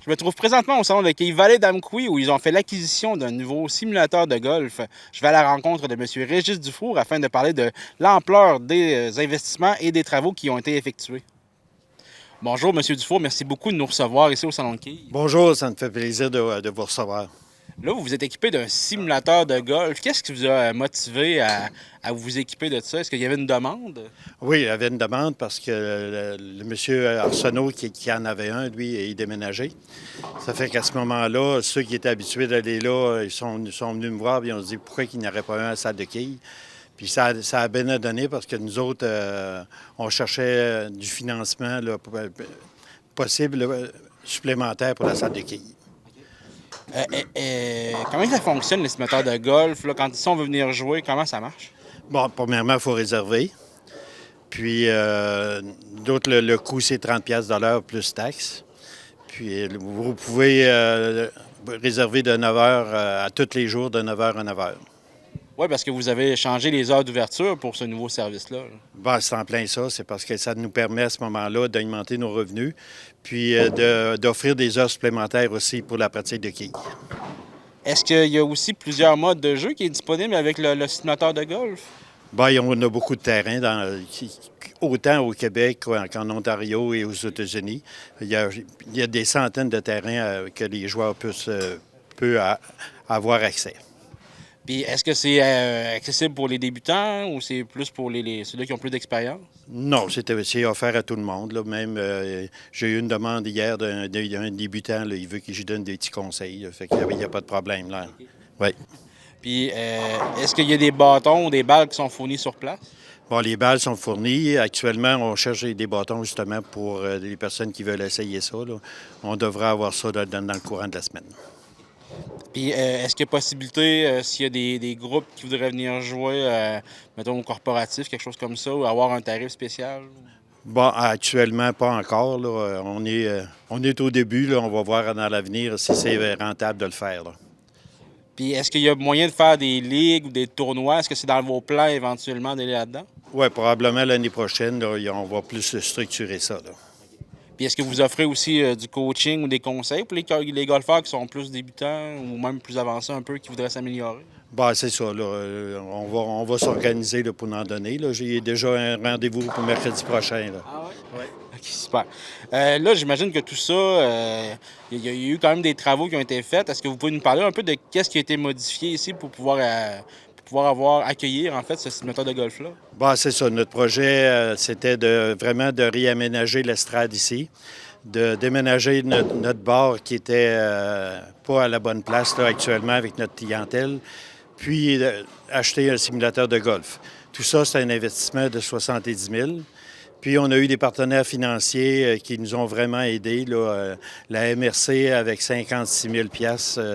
Je me trouve présentement au salon de quilles Vallée d'Amqui où ils ont fait l'acquisition d'un nouveau simulateur de golf. Je vais à la rencontre de M. Régis Dufour afin de parler de l'ampleur des investissements et des travaux qui ont été effectués. Bonjour M. Dufour, merci beaucoup de nous recevoir ici au salon de quilles. Bonjour, ça me fait plaisir de vous recevoir. Là, vous êtes équipé d'un simulateur de golf. Qu'est-ce qui vous a motivé à vous équiper de ça? Est-ce qu'il y avait une demande? Oui, il y avait une demande parce que le monsieur Arsenault qui en avait un, lui, il déménagé. Ça fait qu'à ce moment-là, ceux qui étaient habitués d'aller là, ils sont venus me voir et on se dit pourquoi il n'y aurait pas un à la salle de quilles. Puis ça a bien donné parce que nous autres, on cherchait du financement là, possible supplémentaire pour la salle de quilles. Comment ça fonctionne, les simulateurs de golf? Là, quand si on veut venir jouer, comment ça marche? Bon, premièrement, il faut réserver. Puis, d'autres, le coût, c'est 30$ plus taxes. Puis, vous pouvez réserver de 9h à tous les jours, de 9h à 9h. Oui, parce que vous avez changé les heures d'ouverture pour ce nouveau service-là. Bon, c'est en plein ça. C'est parce que ça nous permet à ce moment-là d'augmenter nos revenus, puis d'offrir des heures supplémentaires aussi pour la pratique de quilles. Est-ce qu'il y a aussi plusieurs modes de jeu qui est disponible avec le simulateur de golf? Bien, on a beaucoup de terrains, autant au Québec qu'en Ontario et aux États-Unis. Il y a des centaines de terrains que les joueurs peuvent avoir accès. Puis est-ce que c'est accessible pour les débutants ou c'est plus pour ceux-là qui ont plus d'expérience? Non, c'est offert à tout le monde. Là. Même, j'ai eu une demande hier d'un débutant. Là, il veut que je lui donne des petits conseils. Là. Fait qu'il n'y a pas de problème. Là. Okay. Oui. Puis est-ce qu'il y a des bâtons ou des balles qui sont fournis sur place? Bon, les balles sont fournies. Actuellement, on cherche des bâtons justement pour les personnes qui veulent essayer ça. Là. On devrait avoir ça dans le courant de la semaine. Puis est-ce qu'il y a possibilité, s'il y a des groupes qui voudraient venir jouer, mettons, au corporatif, quelque chose comme ça, ou avoir un tarif spécial? Bon, actuellement, pas encore. Là. On est au début. Là. On va voir dans l'avenir si c'est rentable de le faire. Là. Puis est-ce qu'il y a moyen de faire des ligues ou des tournois? Est-ce que c'est dans vos plans éventuellement d'aller là-dedans? Oui, probablement l'année prochaine, là, on va plus structurer ça. Là. Puis est-ce que vous offrez aussi du coaching ou des conseils pour les golfeurs qui sont plus débutants ou même plus avancés un peu, qui voudraient s'améliorer? Bien, c'est ça. Là. On va s'organiser là, pour en donner. Là. J'ai déjà un rendez-vous pour mercredi prochain. Là. Ah oui? Oui. OK, super. Là, j'imagine que tout ça, il y a eu quand même des travaux qui ont été faits. Est-ce que vous pouvez nous parler un peu de qu'est-ce qui a été modifié ici pour pouvoir accueillir, en fait, ce simulateur de golf-là? Bien, c'est ça. Notre projet, c'était vraiment de réaménager l'estrade ici, de déménager notre bar qui était pas à la bonne place là, actuellement avec notre clientèle, puis acheter un simulateur de golf. Tout ça, c'est un investissement de 70 000. Puis on a eu des partenaires financiers qui nous ont vraiment aidés. Là, la MRC avec 56 000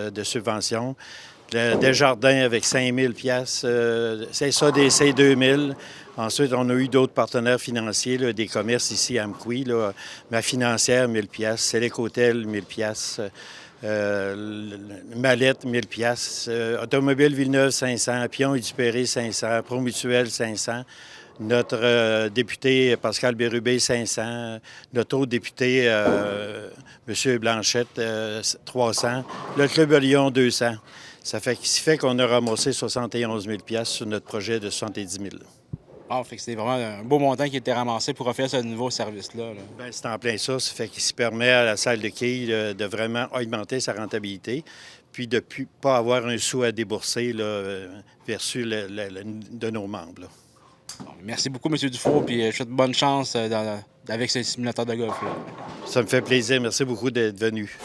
de subvention. Desjardins avec 5 000 c'est ça, des C2 000. Ensuite, on a eu d'autres partenaires financiers, là, des commerces ici à Amqui. Là, Ma Financière, 1 000 Select Hotel, 1 000 Mallette, 1 000 Automobile Villeneuve, 500 Pion et Dupéré, 500 Promutuel, 500 Notre député Pascal Bérubé, 500 Notre autre député, M. Blanchette, 300 Le Club Lyon, 200 Ça fait qu'on a ramassé 71 000 sur notre projet de 70 000. Ah, fait que c'est vraiment un beau montant qui a été ramassé pour offrir ce nouveau service-là. Là. Bien, c'est en plein ça. Ça fait qu'il se permet à la salle de quilles de vraiment augmenter sa rentabilité, puis de ne pas avoir un sou à débourser là, versus de nos membres. Là. Bon, merci beaucoup, M. Dufour, puis je souhaite bonne chance avec ce simulateur de golf-là. Ça me fait plaisir. Merci beaucoup d'être venu.